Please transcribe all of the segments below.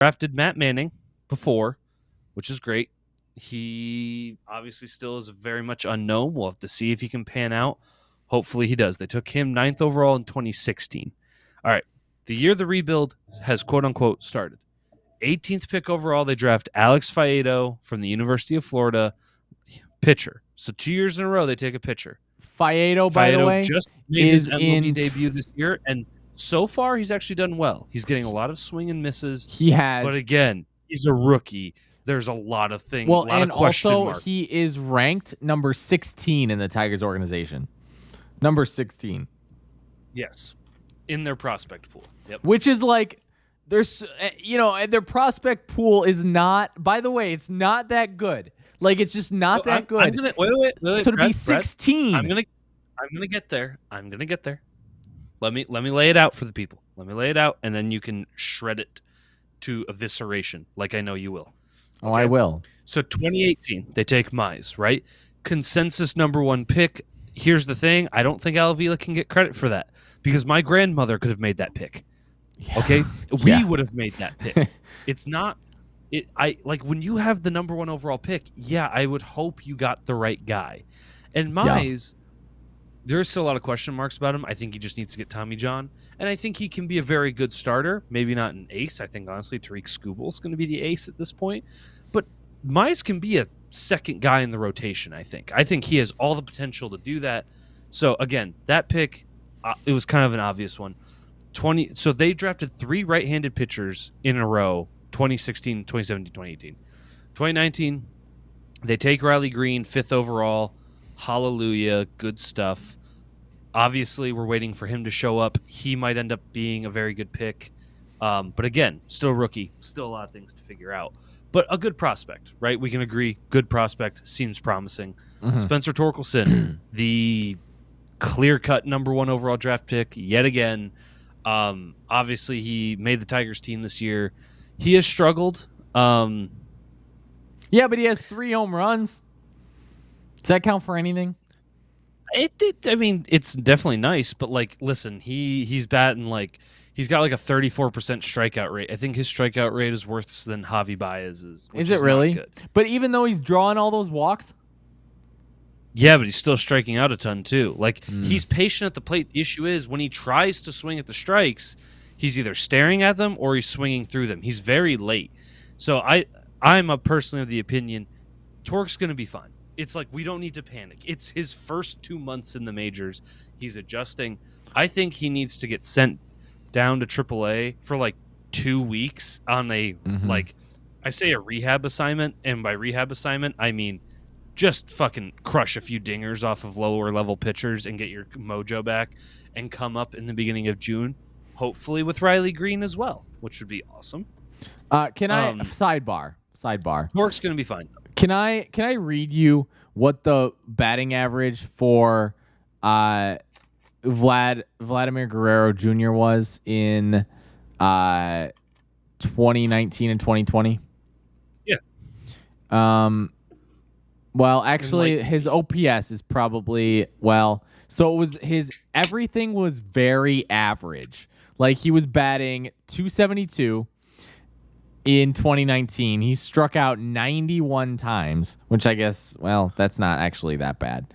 drafted Matt Manning before, which is great. He obviously still is very much unknown. We'll have to see if he can pan out. Hopefully he does. They took him 9th overall in 2016. All right. The year the rebuild has quote-unquote started. 18th pick overall, they draft Alex Fiedo from the University of Florida, pitcher. So 2 years in a row, they take a pitcher. Fiedo, by the way, just made his MLB debut this year, and so far he's actually done well. He's getting a lot of swing and misses. He has. But again, he's a rookie. There's a lot of things. Well, a lot and of question also marks. he is ranked number 16 in the Tigers organization. Number 16. Yes. In their prospect pool. Yep. Which is like, there's, their prospect pool is not, by the way, it's not that good. Like, it's just not that good. I'm gonna, wait, so to be 16. I'm gonna get there. Let me lay it out for the people. Let me lay it out, and then you can shred it to evisceration, like I know you will. Oh, I will. So 2018, they take Mize, right? Consensus number 1 pick. Here's the thing. I don't think Al Avila can get credit for that because my grandmother could have made that pick. Yeah. Okay? We would have made that pick. It's not... when you have the number 1 overall pick, I would hope you got the right guy. And Mize, there's still a lot of question marks about him. I think he just needs to get Tommy John. And I think he can be a very good starter. Maybe not an ace. I think, honestly, Tariq Skubal is going to be the ace at this point. But Mize can be a second guy in the rotation, I think. I think he has all the potential to do that. So, again, that pick, it was kind of an obvious one. So they drafted 3 right-handed pitchers in a row, 2016, 2017, 2018. 2019, they take Riley Green, 5th overall. Hallelujah, good stuff. Obviously, we're waiting for him to show up. He might end up being a very good pick. But again, still rookie, still a lot of things to figure out. But a good prospect, right? We can agree, good prospect, seems promising. Mm-hmm. Spencer Torkelson, the clear-cut number 1 overall draft pick, yet again. Obviously, he made the Tigers team this year. He has struggled. But he has 3 home runs. Does that count for anything? It did. I mean, it's definitely nice, but listen, he's batting he's got a 34% strikeout rate. I think his strikeout rate is worse than Javi Baez's. Is it really? Good. But even though he's drawing all those walks? Yeah, but he's still striking out a ton too. He's patient at the plate. The issue is when he tries to swing at the strikes, he's either staring at them or he's swinging through them. He's very late. So I'm personally of the opinion Torque's going to be fine. It's we don't need to panic. It's his first 2 months in the majors. He's adjusting. I think he needs to get sent down to AAA for 2 weeks on a I say a rehab assignment, and by rehab assignment I mean just fucking crush a few dingers off of lower level pitchers and get your mojo back and come up in the beginning of June, hopefully with Riley Green as well, which would be awesome. Can I sidebar? Torque's going to be fine. Can I read you what the batting average for Vladimir Guerrero Jr. was in 2019 and 2020? Yeah. Well, actually, his OPS is probably so it was everything was very average. He was batting 272. In 2019, he struck out 91 times, which I guess, that's not actually that bad.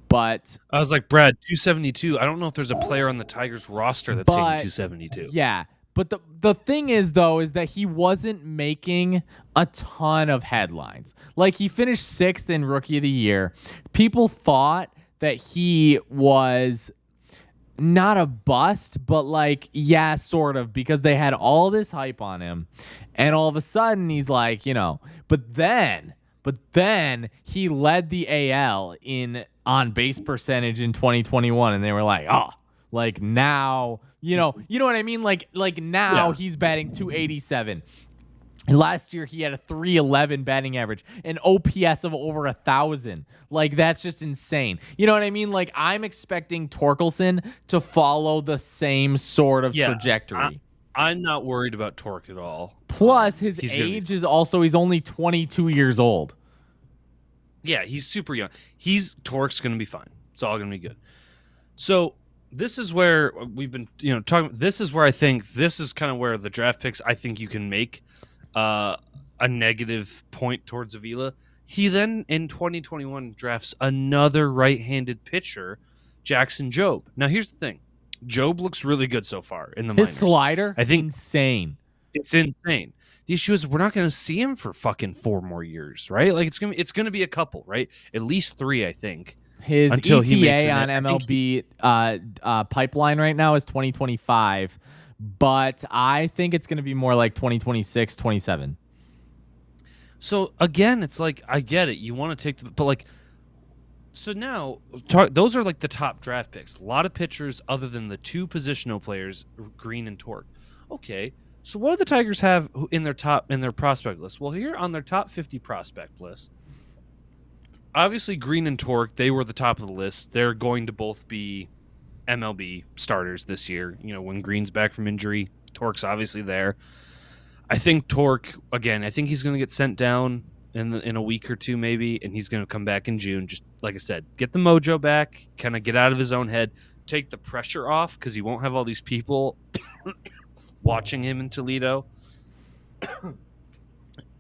But I was like, Brad, 272. I don't know if there's a player on the Tigers roster that's hitting 272. Yeah, but the thing is, though, is that he wasn't making a ton of headlines. He finished 6th in Rookie of the Year. People thought that he was not a bust, but sort of, because they had all this hype on him, and all of a sudden he's but then he led the AL in on base percentage in 2021, and they were now, you know what I mean? Now he's batting 287. Last year, he had a 311 batting average, an OPS of over 1,000. That's just insane. You know what I mean? I'm expecting Torkelson to follow the same sort of trajectory. I'm not worried about Torque at all. Plus, his age is also, he's only 22 years old. Yeah, he's super young. Torque's going to be fine. It's all going to be good. So this is where we've been, talking. This is where I think this is kind of where the draft picks I think you can make a negative point towards Avila. He then in 2021 drafts another right-handed pitcher, Jackson Jobe. Now here's the thing. Jobe looks really good so far in the His minors. slider, I think insane. it's insane. The issue is we're not going to see him for fucking 4 more years, right? Like it's gonna be a couple, right? At least 3, I think. His until ETA he makes it. on MLB pipeline right now is 2025, but I think it's going to be more like 2026, 27. So again, it's like I get it. You want to take but like so now those are like the top draft picks. A lot of pitchers other than the 2 positional players, Green and Torque. Okay. So what do the Tigers have in their prospect list? Well, here on their top 50 prospect list, obviously Green and Torque, they were the top of the list. They're going to both be MLB starters this year. You know, when Green's back from injury, Torque's obviously there. I think Torque, again, I think he's going to get sent down in a week or 2 maybe, and he's going to come back in June. Just like I said, get the mojo back, kind of get out of his own head, take the pressure off because he won't have all these people watching him in Toledo.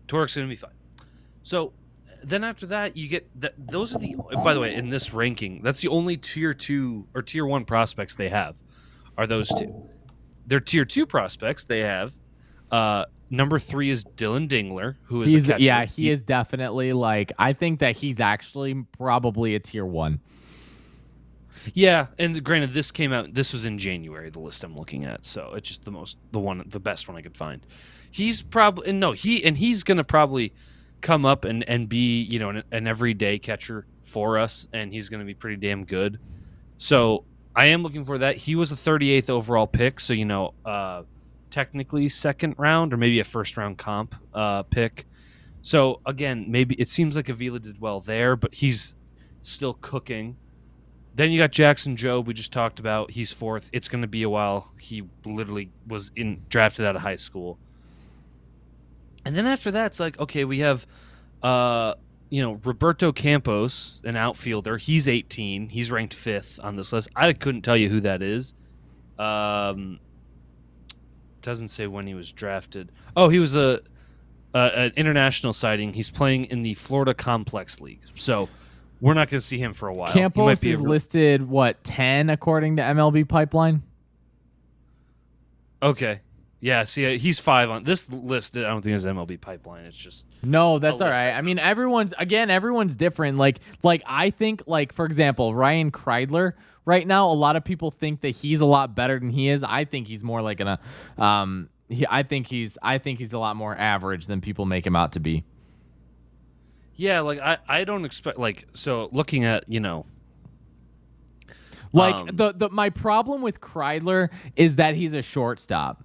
Torque's going to be fine. So then after that, you get those are the, by the way, in this ranking, that's the only tier 2 or tier 1 prospects they have are those 2. Their tier 2 prospects they have, number 3 is Dylan Dingler, who is a catcher. Yeah, he is definitely like, I think that he's actually probably a tier 1. Yeah, and granted, this was in January, the list I'm looking at, so it's just the best one I could find. He's probably he's gonna probably come up and be, you know, an everyday catcher for us, and he's gonna be pretty damn good. So I am looking for that. He was a 38th overall pick, so you know, technically second round or maybe a first round comp pick. So again, maybe it seems like Avila did well there, but he's still cooking. Then you got Jackson Jobe, we just talked about. He's 4th. It's going to be a while. He literally was drafted out of high school. And then after that, it's like, okay, we have, Roberto Campos, an outfielder. He's 18. He's ranked 5th on this list. I couldn't tell you who that is. Doesn't say when he was drafted. Oh, he was an international sighting. He's playing in the Florida Complex League. So we're not going to see him for a while. Campos is listed, 10 according to MLB Pipeline? Okay. Yeah, see, he's 5 on this list. I don't think it's MLB Pipeline. It's just no, that's all right. I mean, everyone's different. Like I think, like, for example, Ryan Crydler right now, a lot of people think that he's a lot better than he is. I think he's more like I think he's a lot more average than people make him out to be. Yeah, like I don't expect, like, so looking at, you know, like my problem with Crydler is that he's a shortstop.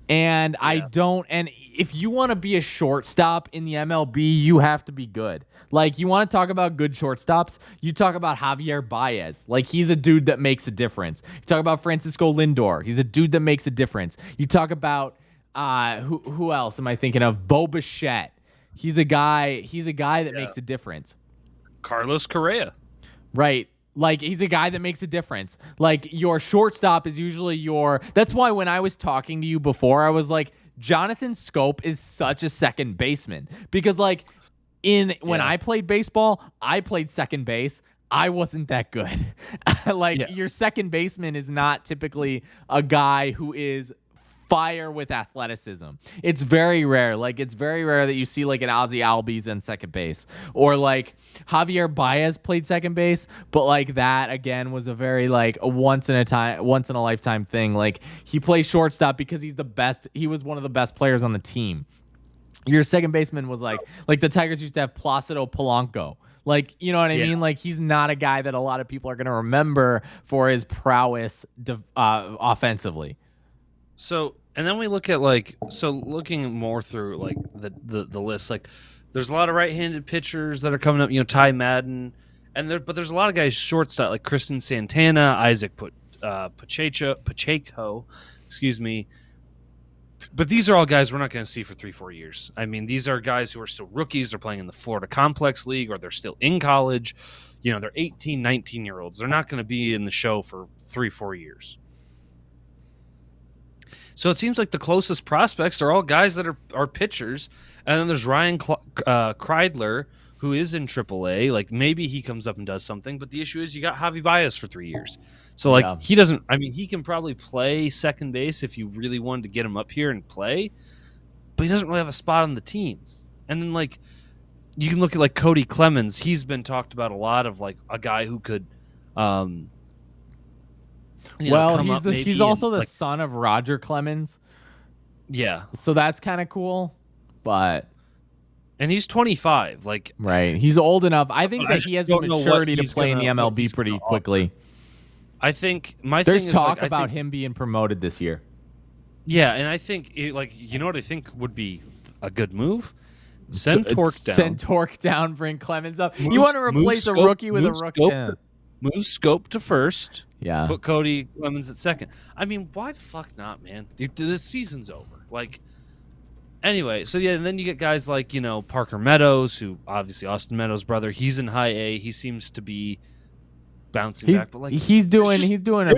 And yeah. And if you want to be a shortstop in the MLB, you have to be good. Like, you want to talk about good shortstops, you talk about Javier Baez. Like, he's a dude that makes a difference. You talk about Francisco Lindor. He's a dude that makes a difference. You talk about, who else am I thinking of? Bo Bichette. He's a guy that makes a difference. Carlos Correa. Right. Like, he's a guy that makes a difference. Like, your shortstop is usually that's why when I was talking to you before, I was like, Jonathan Scope is such a second baseman. Because, like, when I played baseball, I played second base. I wasn't that good. Your second baseman is not typically a guy who is fire with athleticism. It's very rare. Like, it's very rare that you see like an Ozzy Albies in second base, or like Javier Baez played second base, but like that again was a very like a once in a lifetime thing. Like, he plays shortstop because he's the best. He was one of the best players on the team. Your second baseman was like the Tigers used to have Placido Polanco. Like, you know what I mean? Like, he's not a guy that a lot of people are going to remember for his prowess offensively. So, and then we look at looking more through like the list, like there's a lot of right-handed pitchers that are coming up, you know, Ty Madden, but there's a lot of guys shortstop like Kristen Santana, Isaac Pacheco, excuse me. But these are all guys we're not going to see for 3-4 years. I mean, these are guys who are still rookies. They're playing in the Florida Complex League, or they're still in college. You know, they're 18, 19-year-olds. They're not going to be in the show for 3-4 years. So it seems like the closest prospects are all guys that are pitchers, and then there's Ryan Crydler, who is in AAA. Like maybe he comes up and does something, but the issue is you got Javi Baez for 3 years, so like he doesn't. I mean, he can probably play second base if you really wanted to get him up here and play, but he doesn't really have a spot on the team. And then like you can look at like Cody Clemens. He's been talked about a lot of like a guy who could. He's also the son of Roger Clemens. Yeah. So that's kind of cool, and he's 25. Like right, he's old enough. I think that he has the maturity to play in the MLB pretty quickly. I think there's talk about him being promoted this year. Yeah, and I think you know what I think would be a good move. Send Torque down. Bring Clemens up. You want to replace a rookie with a rookie? Move Scope to first. Yeah. Put Cody Clemens at second. I mean, why the fuck not, man? The season's over. Like, anyway, so yeah, and then you get guys like, Parker Meadows, who obviously Austin Meadows' brother. He's in high A. He seems to be bouncing back, but like he's doing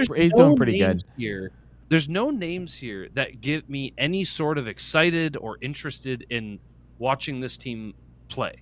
pretty good here. There's no names here that give me any sort of excited or interested in watching this team play.